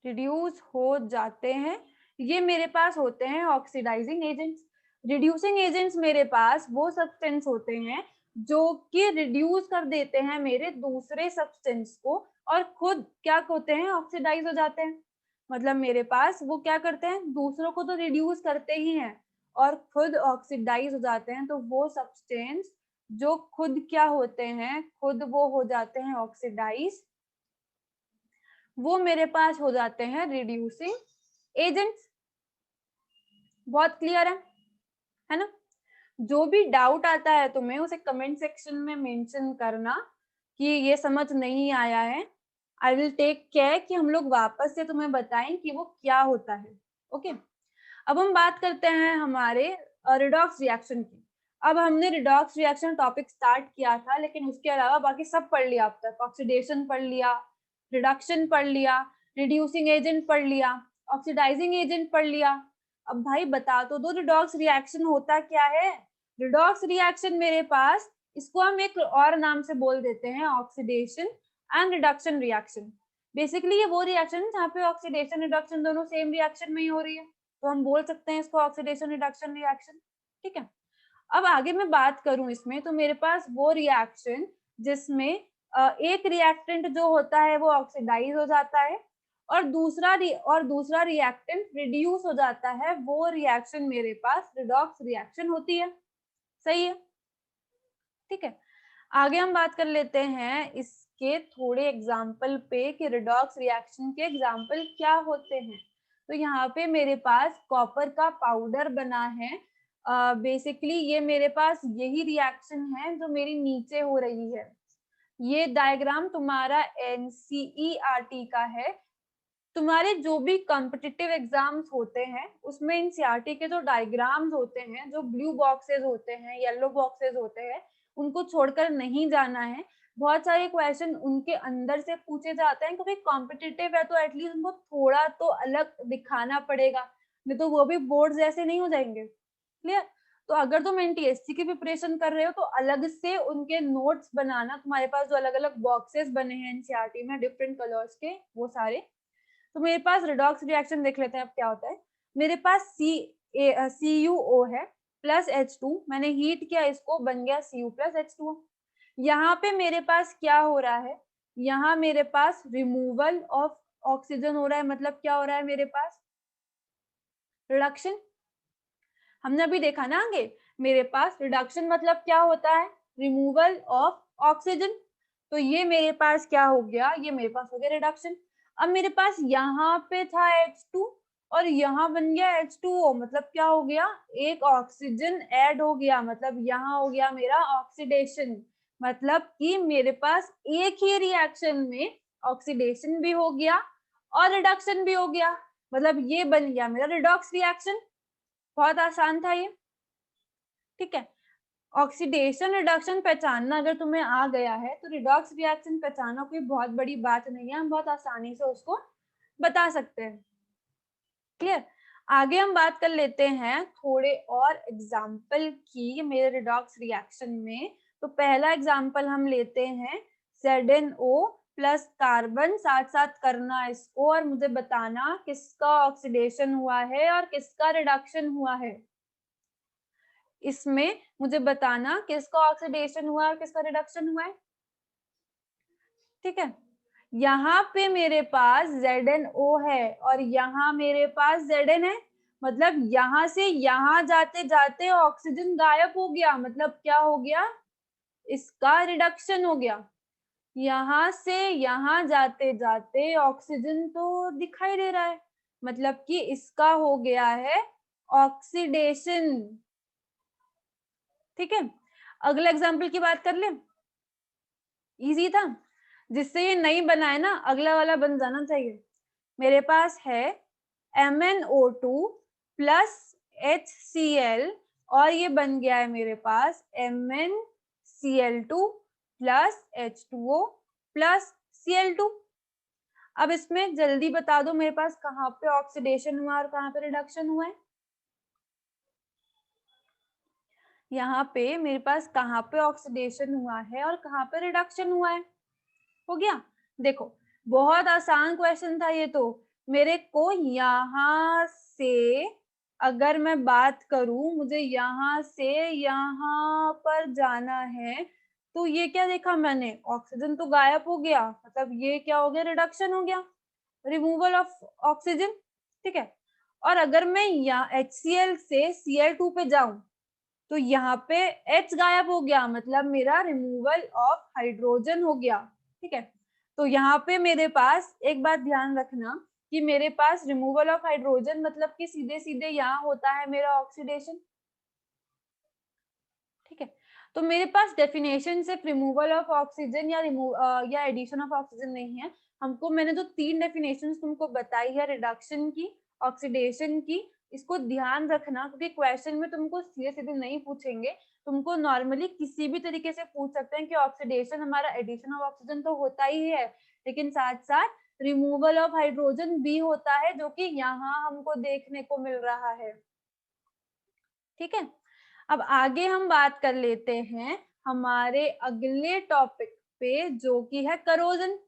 Speaker 1: रिड्यूस हो जाते हैं, ये मेरे पास होते हैं ऑक्सीडाइजिंग एजेंट्स। रिड्यूसिंग एजेंट्स मेरे पास वो सब्सटेंस होते हैं जो कि रिड्यूस कर देते हैं मेरे दूसरे सब्सटेंस को और खुद क्या होते हैं, ऑक्सीडाइज हो जाते हैं। मतलब मेरे पास वो क्या करते हैं, दूसरों को तो रिड्यूस करते ही हैं और खुद ऑक्सीडाइज हो जाते हैं। तो वो सब्सटेंस जो खुद क्या होते हैं, खुद वो हो जाते हैं ऑक्सीडाइज, वो मेरे पास हो जाते हैं रिड्यूसिंग एजेंट्स। बहुत क्लियर है ना? जो भी डाउट आता है तुम्हें उसे कमेंट सेक्शन में मेंशन करना कि ये समझ नहीं आया है। आई विल टेक केयर कि हम लोग वापस से तुम्हें बताएं कि वो क्या होता है। ओके, अब हम बात करते हैं हमारे रिडॉक्स रिएक्शन की। अब हमने रिडॉक्स रिएक्शन टॉपिक स्टार्ट किया था, लेकिन उसके अलावा बाकी सब पढ़ लिया अब तक। ऑक्सीडेशन पढ़ लिया, रिडक्शन पढ़ लिया, रिड्यूसिंग एजेंट पढ़ लिया, ऑक्सीडाइजिंग एजेंट पढ़ लिया। अब भाई बता तो दो रिडॉक्स रिएक्शन होता क्या है। रिडॉक्स रिएक्शन मेरे पास, इसको हम एक और नाम से बोल देते हैं oxidation and reduction reaction. Basically ये वो रिएक्शन है जहाँ पे ऑक्सीडेशन रिडक्शन दोनों सेम रिएक्शन में ही हो रही है, तो हम बोल सकते हैं इसको ऑक्सीडेशन रिडक्शन रिएक्शन। ठीक है, अब आगे मैं बात करूं इसमें, तो मेरे पास वो रिएक्शन जिसमें एक रिएक्टेंट जो होता है वो ऑक्सीडाइज हो जाता है और दूसरा रिएक्टेंट रिड्यूस हो जाता है, वो रिएक्शन मेरे पास रिडॉक्स रिएक्शन होती है। सही है? ठीक है, आगे हम बात कर लेते हैं इसके थोड़े एग्जाम्पल पे कि रिडॉक्स रिएक्शन के एग्जाम्पल क्या होते हैं। तो यहाँ पे मेरे पास कॉपर का पाउडर बना है। बेसिकली ये मेरे पास यही रिएक्शन है जो मेरी नीचे हो रही है। ये डायग्राम तुम्हारा एनसीईआरटी का है। तुम्हारे जो भी कॉम्पिटिटिव एग्जाम्स होते हैं उसमें एनसीईआरटी के जो डायग्राम्स होते हैं, जो ब्लू बॉक्सेस होते हैं, येलो बॉक्सेस होते हैं, उनको छोड़कर नहीं जाना है। बहुत सारे क्वेश्चन उनके अंदर से पूछे जाते हैं क्योंकि कॉम्पिटिटिव है, तो एटलीस्ट उनको थोड़ा तो अलग दिखाना पड़ेगा, नहीं तो वो भी बोर्ड जैसे नहीं हो जाएंगे। क्लियर? तो अगर तुम एनटीएससी की प्रिपरेशन कर रहे हो तो अलग से उनके नोट्स बनाना। तुम्हारे पास जो अलग अलग बॉक्सेस बने हैं एनसीईआरटी में डिफरेंट कलर्स के, वो सारे। तो मेरे पास रिडॉक्स रिएक्शन देख लेते हैं अब क्या होता है। मेरे पास CuO है प्लस H2, मैंने हीट किया इसको, बन गया Cu प्लस H2। यहाँ पे मेरे पास क्या हो रहा है, यहाँ मेरे पास रिमूवल ऑफ ऑक्सीजन हो रहा है। मतलब क्या हो रहा है मेरे पास, रिडक्शन। हमने अभी देखा ना आगे, मेरे पास रिडक्शन मतलब क्या होता है, रिमूवल ऑफ ऑक्सीजन। तो ये मेरे पास क्या हो गया, ये मेरे पास हो गया रिडक्शन। अब मेरे पास यहाँ पे था H2 और यहाँ बन गया H2O। मतलब क्या हो गया, एक ऑक्सीजन ऐड हो गया, मतलब यहाँ हो गया मेरा ऑक्सीडेशन। मतलब कि मेरे पास एक ही रिएक्शन में ऑक्सीडेशन भी हो गया और रिडक्शन भी हो गया। मतलब ये बन गया मेरा रिडॉक्स रिएक्शन। बहुत आसान था ये। ठीक है, ऑक्सीडेशन रिडक्शन पहचानना अगर तुम्हें आ गया है तो रिडॉक्स रिएक्शन पहचानना कोई बहुत बड़ी बात नहीं है, हम बहुत आसानी से उसको बता सकते हैं। क्लियर? आगे हम बात कर लेते हैं थोड़े और एग्जाम्पल की मेरे रिडॉक्स रिएक्शन में। तो पहला एग्जाम्पल हम लेते हैं ZnO प्लस कार्बन, साथ साथ करना इसको और मुझे बताना किसका ऑक्सीडेशन हुआ है और किसका रिडक्शन हुआ है। इसमें मुझे बताना किसका ऑक्सीडेशन हुआ और किसका रिडक्शन हुआ है। ठीक है, यहाँ पे मेरे पास ZnO है और यहाँ मेरे पास Zn है। मतलब यहाँ से यहाँ जाते जाते ऑक्सीजन गायब हो गया, मतलब क्या हो गया, इसका रिडक्शन हो गया। यहाँ से यहाँ जाते जाते ऑक्सीजन तो दिखाई दे रहा है, मतलब कि इसका हो गया है ऑक्सीडेशन। ठीक है, अगले एग्जाम्पल की बात कर ले। इजी था, जिससे ये नहीं बना है ना, अगला वाला बन जाना चाहिए। मेरे पास है MnO2 प्लस HCl और ये बन गया है मेरे पास MnCl2 plus H2O plus Cl2। अब इसमें जल्दी बता दो मेरे पास कहाँ पे ऑक्सीडेशन हुआ और कहाँ पे रिडक्शन हुआ है। यहाँ पे मेरे पास कहाँ पे ऑक्सीडेशन हुआ है और कहाँ पे रिडक्शन हुआ है। हो गया। देखो बहुत आसान क्वेश्चन था ये तो। मेरे को यहाँ से अगर मैं बात करूं, मुझे यहाँ से यहाँ पर जाना है, तो ये क्या देखा मैंने, ऑक्सीजन तो गायब हो गया, मतलब ये क्या हो गया, रिडक्शन हो गया, रिमूवल ऑफ ऑक्सीजन। ठीक है। और अगर मैं यहाँ HCl से Cl2 पे जाऊं तो यहाँ पे H गायब हो गया, मतलब मेरा रिमूवल ऑफ हाइड्रोजन हो गया। ठीक है। तो यहाँ पे मेरे पास एक बात ध्यान रखना कि मेरे पास रिमूवल ऑफ हाइड्रोजन मतलब कि सीधे सीधे यहाँ होता है मेरा ऑक्सीडेशन। ठीक है। तो मेरे पास डेफिनेशन सिर्फ रिमूवल ऑफ ऑक्सीजन या एडिशन ऑफ ऑक्सीजन नहीं है। हमको मैंने जो 3 डेफिनेशन तुमको बताई है रिडक्शन की, ऑक्सीडेशन की, इसको ध्यान रखना क्योंकि क्वेश्चन में तुमको सीधे सीधे नहीं पूछेंगे। तुमको नॉर्मली किसी भी तरीके से पूछ सकते हैं कि ऑक्सीडेशन हमारा एडिशन ऑफ ऑक्सीजन तो होता ही है, लेकिन साथ साथ रिमूवल ऑफ हाइड्रोजन भी होता है, जो कि यहाँ हमको देखने को मिल रहा है। ठीक है। अब आगे हम बात कर लेते हैं हमारे अगले टॉपिक पे, जो कि है करोजन।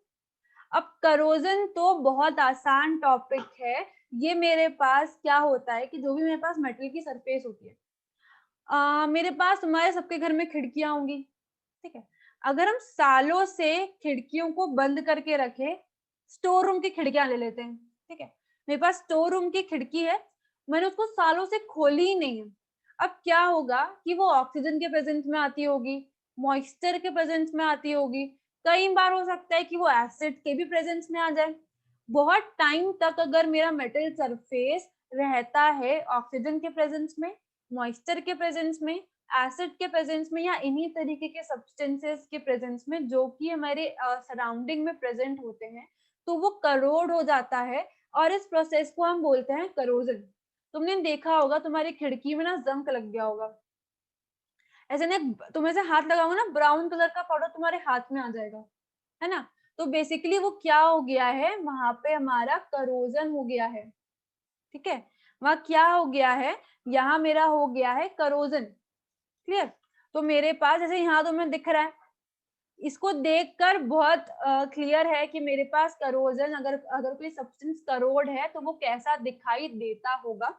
Speaker 1: अब करोजन तो बहुत आसान टॉपिक है। ये मेरे पास क्या होता है कि जो भी मेरे पास मेटल की सरफेस होती है, मेरे पास हमारे सबके घर में खिड़कियां होंगी। ठीक है। अगर हम सालों से खिड़कियों को बंद करके रखे, स्टोर रूम की खिड़कियां ले लेते हैं। ठीक है। मेरे पास स्टोर रूम की खिड़की है, मैंने उसको सालों से खोली ही नहीं है। अब क्या होगा कि वो ऑक्सीजन के प्रेजेंस में आती होगी, मॉइस्चर के प्रेजेंस में आती होगी, कई बार हो सकता है कि वो एसिड के भी प्रेजेंस में आ जाए। बहुत टाइम तक अगर मेरा मेटल सरफेस रहता है ऑक्सीजन के प्रेजेंस में, मॉइस्चर के प्रेजेंस में, एसिड के प्रेजेंस में, या इन्हीं तरीके के सब्सटेंसेस के प्रेजेंस में जो कि हमारे सराउंडिंग में प्रेजेंट होते हैं, तो वो करोड हो जाता है और इस प्रोसेस को हम बोलते हैं करोजन। तुमने देखा होगा तुम्हारी खिड़की में ना जंक लग गया होगा, ऐसे ना तुम ऐसे हाथ लगाओगे ना, ब्राउन कलर का पाउडर तुम्हारे हाथ में आ जाएगा, है ना। तो बेसिकली वो क्या हो गया है, वहां पे हमारा करोजन हो गया है। ठीक है। वहां क्या हो गया है, यहाँ मेरा हो गया है करोजन। क्लियर। तो मेरे पास जैसे यहाँ तुम्हें दिख रहा है, इसको देखकर बहुत क्लियर है कि मेरे पास करोजन, अगर अगर कोई सब्सटेंस करोड है तो वो कैसा दिखाई देता होगा।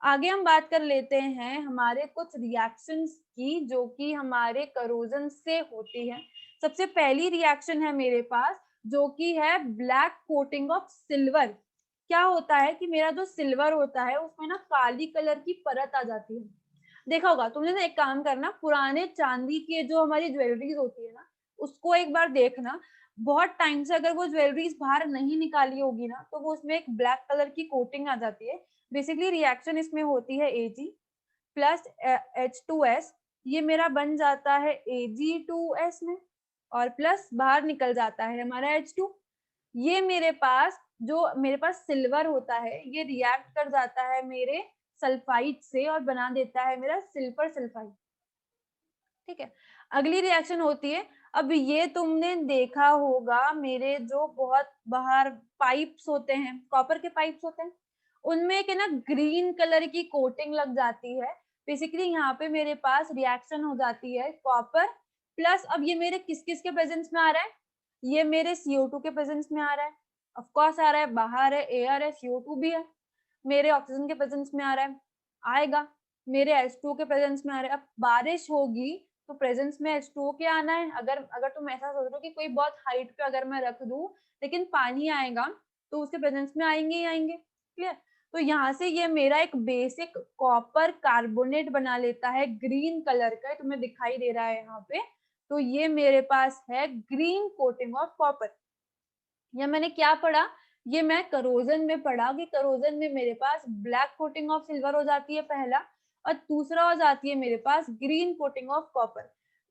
Speaker 1: आगे हम बात कर लेते हैं हमारे कुछ रिएक्शंस की जो कि हमारे करोजन से होती है। सबसे पहली रिएक्शन है मेरे पास जो कि है ब्लैक कोटिंग ऑफ सिल्वर। क्या होता है कि मेरा जो सिल्वर होता है उसमें ना काली कलर की परत आ जाती है। देखा होगा तुमने ना, एक काम करना, पुराने चांदी के जो हमारी ज्वेलरीज होती है ना, उसको एक बार देखना। बहुत टाइम से अगर वो ज्वेलरीज बाहर नहीं निकाली होगी ना, तो वो उसमें एक ब्लैक कलर की कोटिंग आ जाती है। बेसिकली रिएक्शन इसमें होती है Ag प्लस H2S, ये मेरा बन जाता है Ag2S में, और प्लस बाहर निकल जाता है हमारा H2। ये मेरे पास सिल्वर होता है, ये रिएक्ट कर जाता है मेरे सल्फाइड से और बना देता है मेरा सिल्वर सल्फाइड। ठीक है। अगली रिएक्शन होती है, अब ये तुमने देखा होगा मेरे जो बहुत बाहर पाइप्स होते हैं, कॉपर के पाइप्स होते हैं, उनमें एक है ना ग्रीन कलर की कोटिंग लग जाती है। बेसिकली यहाँ पे मेरे पास रिएक्शन हो जाती है कॉपर प्लस, अब ये मेरे किस किस के प्रेजेंस में आ रहा है, ये मेरे CO2 के प्रेजेंस में आ रहा है, ऑफ कोर्स आ रहा है, बाहर है, एयर है, CO2 भी है, मेरे ऑक्सीजन के प्रेजेंस में आ रहा है, आएगा, मेरे H2 के प्रेजेंस में आ रहा है। अब बारिश होगी तो प्रेजेंस में H2O के आना है। अगर अगर तुम ऐसा सोच रहे हो कि कोई बहुत हाइट पे अगर मैं रख दूं लेकिन पानी आएगा, तो उसके प्रेजेंस में आएंगे ही आएंगे। क्लियर। तो यहाँ से ये मेरा एक बेसिक कॉपर कार्बोनेट बना लेता है ग्रीन कलर का, तुम्हें दिखाई दे रहा है यहाँ पे। तो ये मेरे पास है ग्रीन कोटिंग ऑफ कॉपर। या मैंने क्या पढ़ा, ये मैं करोजन में पढ़ा कि करोजन में मेरे पास ब्लैक कोटिंग ऑफ सिल्वर हो जाती है पहला, और दूसरा हो जाती है मेरे पास ग्रीन कोटिंग ऑफ कॉपर।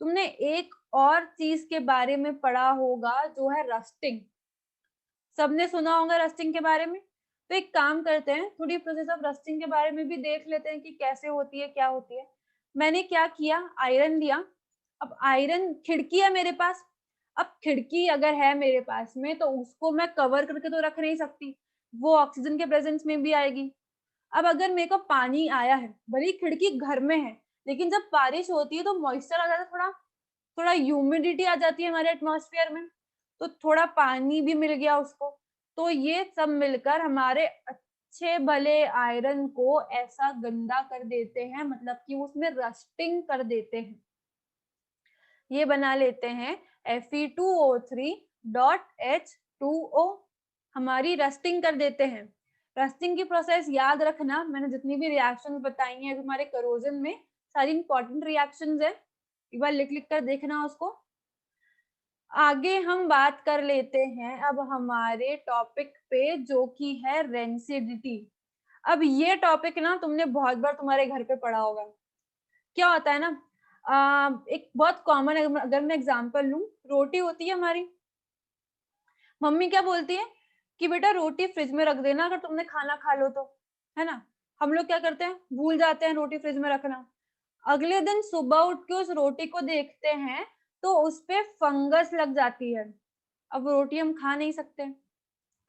Speaker 1: तुमने एक और चीज के बारे में पढ़ा होगा जो है रस्टिंग। सबने सुना होगा रस्टिंग के बारे में। तो एक काम करते हैं, थोड़ी प्रोसेस ऑफ रस्टिंग के बारे में भी देख लेते हैं कि कैसे होती है, क्या होती है। मैंने क्या किया, आयरन लिया। अब आयरन, खिड़की है मेरे पास। अब खिड़की अगर है मेरे पास में तो उसको मैं कवर करके तो रख नहीं सकती, वो ऑक्सीजन के प्रेजेंस में भी आएगी। अब अगर मेरे को पानी आया है, भले ही खिड़की घर में है, लेकिन जब बारिश होती है तो मॉइस्चर आ जाता है, थोड़ा थोड़ा ह्यूमिडिटी आ जाती है हमारे एटमॉस्फेयर में, तो थोड़ा पानी भी मिल गया उसको। तो ये सब मिलकर हमारे अच्छे भले आयरन को ऐसा गंदा कर देते हैं, मतलब कि उसमें रस्टिंग कर देते हैं। ये बना लेते हैं Fe2O3.H2O, हमारी रस्टिंग कर देते हैं। रस्टिंग की प्रोसेस याद रखना, मैंने जितनी भी रिएक्शन बताई हैं हमारे करोजन में, सारी इंपॉर्टेंट रिएक्शंस है, एक बार लिख लिख कर देखना उसको। आगे हम बात कर लेते हैं अब हमारे टॉपिक पे, जो कि है रेंसिडिटी। अब ये टॉपिक ना तुमने बहुत बार तुम्हारे घर पे पढ़ा होगा। क्या होता है ना, एक बहुत कॉमन, अगर मैं एग्जांपल लूं, रोटी होती है हमारी, मम्मी क्या बोलती है कि बेटा रोटी फ्रिज में रख देना अगर तुमने खाना खा लो तो, है ना। हम लोग क्या करते हैं, भूल जाते हैं रोटी फ्रिज में रखना। अगले दिन सुबह उठ के उस रोटी को देखते हैं तो उस पे फंगस लग जाती है। अब रोटी हम खा नहीं सकते,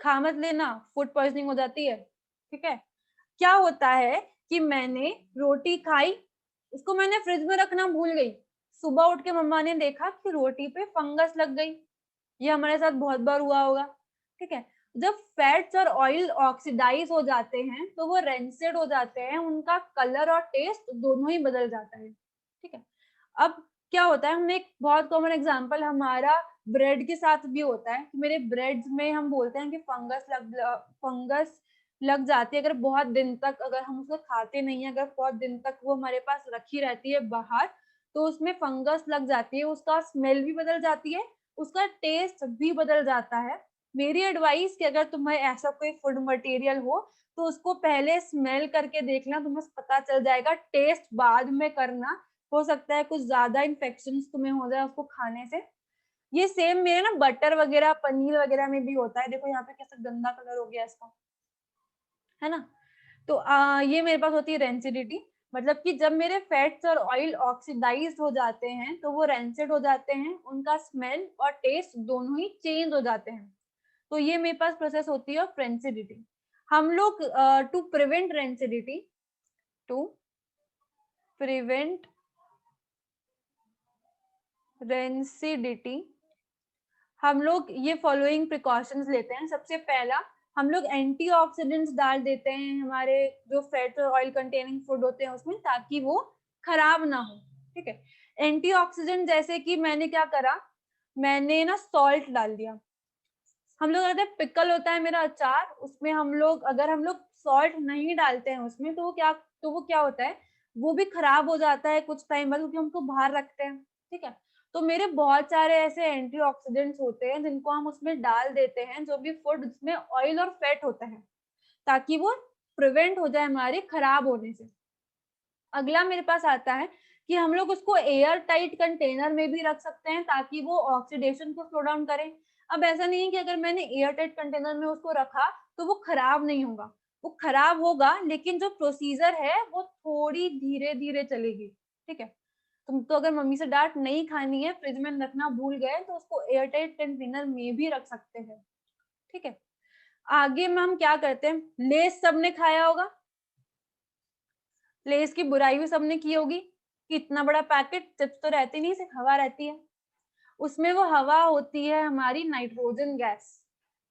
Speaker 1: खा मत लेना, फूड पॉइजनिंग हो जाती है। ठीक है, क्या होता है कि मैंने रोटी खाई, उसको मैंने फ्रिज में रखना भूल गई, सुबह उठ के मम्मा ने देखा कि रोटी पे फंगस लग गई। ये हमारे साथ बहुत बार हुआ होगा। ठीक है, जब फैट्स और ऑयल ऑक्सीडाइज हो जाते हैं तो वो रेंसिड हो जाते हैं, उनका कलर और टेस्ट दोनों ही बदल जाता है। ठीक है, अब क्या होता है, हमने एक बहुत कॉमन एग्जांपल हमारा ब्रेड के साथ भी होता है कि मेरे ब्रेड्स में हम बोलते हैं कि फंगस लग जाती है, अगर बहुत दिन तक अगर हम उसको खाते नहीं है, अगर बहुत दिन तक वो हमारे पास रखी रहती है बाहर, तो उसमें फंगस लग जाती है, उसका स्मेल भी बदल जाती है, उसका टेस्ट भी बदल जाता है। मेरी एडवाइस कि अगर तुम्हें ऐसा कोई फूड मटेरियल हो तो उसको पहले स्मेल करके देखना, तुम्हें पता चल जाएगा, टेस्ट बाद में करना, हो सकता है कुछ ज्यादा इन्फेक्शन तुम्हें हो जाए उसको खाने से। ये सेम मेरे ना बटर वगैरह पनीर वगैरह में भी होता है, देखो यहाँ पे कैसा गंदा कलर हो गया इसका, है ना। तो ये मेरे पास होती है रेंसिडिटी, मतलब कि जब मेरे फैट्स और ऑयल ऑक्सीडाइज हो जाते हैं तो वो रेंसिड हो जाते हैं, उनका स्मेल और टेस्ट दोनों ही चेंज हो जाते हैं। तो ये मेरे पास प्रोसेस होती है ऑफ रेंसिडिटी। हम लोग to prevent rancidity, to prevent rancidity हम लोग ये फॉलोइंग प्रिकॉशंस लेते हैं। सबसे पहला, हम लोग एंटीऑक्सीडेंट्स डाल देते हैं हमारे जो फैट और ऑयल कंटेनिंग फूड होते हैं उसमें, ताकि वो खराब ना हो। ठीक है, एंटीऑक्सीडेंट जैसे कि मैंने क्या करा, मैंने ना सॉल्ट डाल दिया। हम लोग कहते हैं पिकल होता है मेरा अचार, उसमें हम लोग अगर हम लोग सॉल्ट नहीं डालते हैं उसमें तो वो क्या होता है, वो भी खराब हो जाता है कुछ टाइम बाद, क्योंकि हम उसको बाहर रखते हैं। ठीक है, तो मेरे बहुत सारे ऐसे एंटीऑक्सीडेंट्स होते हैं जिनको हम उसमें डाल देते हैं, जो भी फूड जिसमें ऑयल और फैट होता है, ताकि वो प्रिवेंट हो जाए हमारे खराब होने से। अगला मेरे पास आता है कि हम लोग उसको एयर टाइट कंटेनर में भी रख सकते हैं ताकि वो ऑक्सीडेशन को स्लो डाउन करें। अब ऐसा नहीं है कि अगर मैंने एयर टाइट कंटेनर में उसको रखा तो वो खराब नहीं होगा, वो खराब होगा, लेकिन जो प्रोसीजर है वो थोड़ी धीरे धीरे चलेगी। ठीक है, तुम तो अगर मम्मी से डांट नहीं खानी है, फ्रिज में रखना भूल गए, तो उसको एयर टाइट कंटेनर में भी रख सकते हैं। ठीक है, आगे में हम क्या करते हैं, लेस सबने खाया होगा, लेस की बुराई भी सबने की होगी कि इतना बड़ा पैकेट, चिप्स तो रहती नहीं, सिर्फ हवा रहती है। उसमें वो हवा होती है हमारी नाइट्रोजन गैस।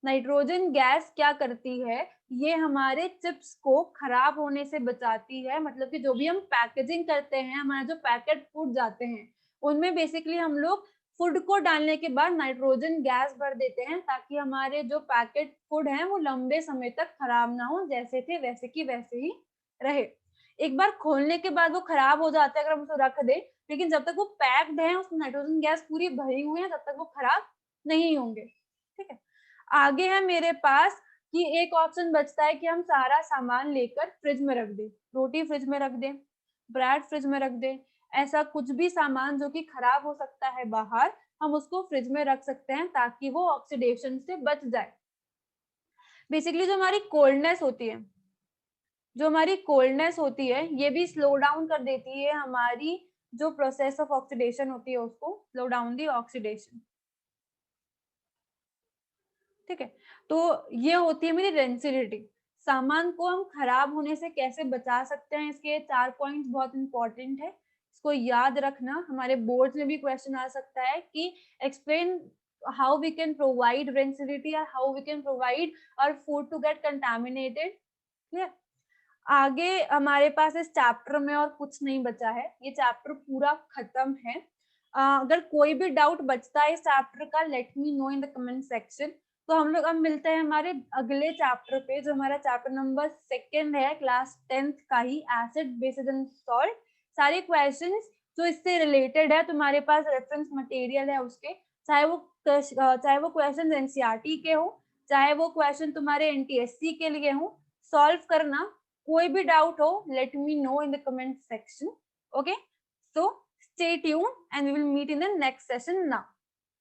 Speaker 1: नाइट्रोजन गैस क्या करती है, ये हमारे चिप्स को खराब होने से बचाती है, मतलब कि जो भी हम पैकेजिंग करते हैं, हमारे जो पैकेट फूड जाते हैं, उनमें बेसिकली हम लोग फूड को डालने के बाद नाइट्रोजन गैस भर देते हैं, ताकि हमारे जो पैकेट फूड हैं वो लंबे समय तक खराब ना हो, जैसे थे वैसे की वैसे ही रहे। एक बार खोलने के बाद वो खराब हो जाता है अगर हम उसको रख दे, लेकिन जब तक वो पैक्ड है, उसमें नाइट्रोजन गैस पूरी भरी हुई है, तब तक वो खराब नहीं होंगे। ठीक है, आगे है मेरे पास कि एक ऑप्शन बचता है कि हम सारा सामान लेकर फ्रिज में रख दें, रोटी फ्रिज में रख दें, ब्रेड फ्रिज में रख दें, ऐसा कुछ भी सामान जो कि खराब हो सकता है बाहर, हम उसको फ्रिज में रख सकते हैं ताकि वो ऑक्सीडेशन से बच जाए। बेसिकली जो हमारी कोल्डनेस होती है, ये भी स्लो डाउन कर देती है हमारी जो प्रोसेस ऑफ ऑक्सीडेशन होती है, उसको स्लो डाउन दी ऑक्सीडेशन। ठीक है, तो ये होती है मेरी डेंसिटी। सामान को हम खराब होने से कैसे बचा सकते हैं, इसके 4 पॉइंट्स बहुत इंपॉर्टेंट है, इसको याद रखना। हमारे बोर्ड में भी क्वेश्चन आ सकता है कि explain how we can provide density और how we can provide our food to get contaminated. Clear? आगे हमारे पास इस चैप्टर में और कुछ नहीं बचा है, ये चैप्टर पूरा खत्म है। अगर कोई भी डाउट बचता है इस चैप्टर का, let me know in the comment section. तो हम लोग अब मिलते हैं हमारे अगले चैप्टर पे, जो हमारा चैप्टर नंबर 2 है, क्लास 10th का ही, एसिड बेसिस एंड सॉल्ट। सारे क्वेश्चंस जो इससे रिलेटेड है, तुम्हारे पास रेफरेंस मटेरियल है उसके, चाहे वो क्वेश्चन एनसीईआरटी के हो, चाहे वो क्वेश्चन तुम्हारे एनटीएससी के लिए हो, सॉल्व करना। कोई भी डाउट हो, let me know in the comment section. Okay, so stay tuned and we will meet in the next session now.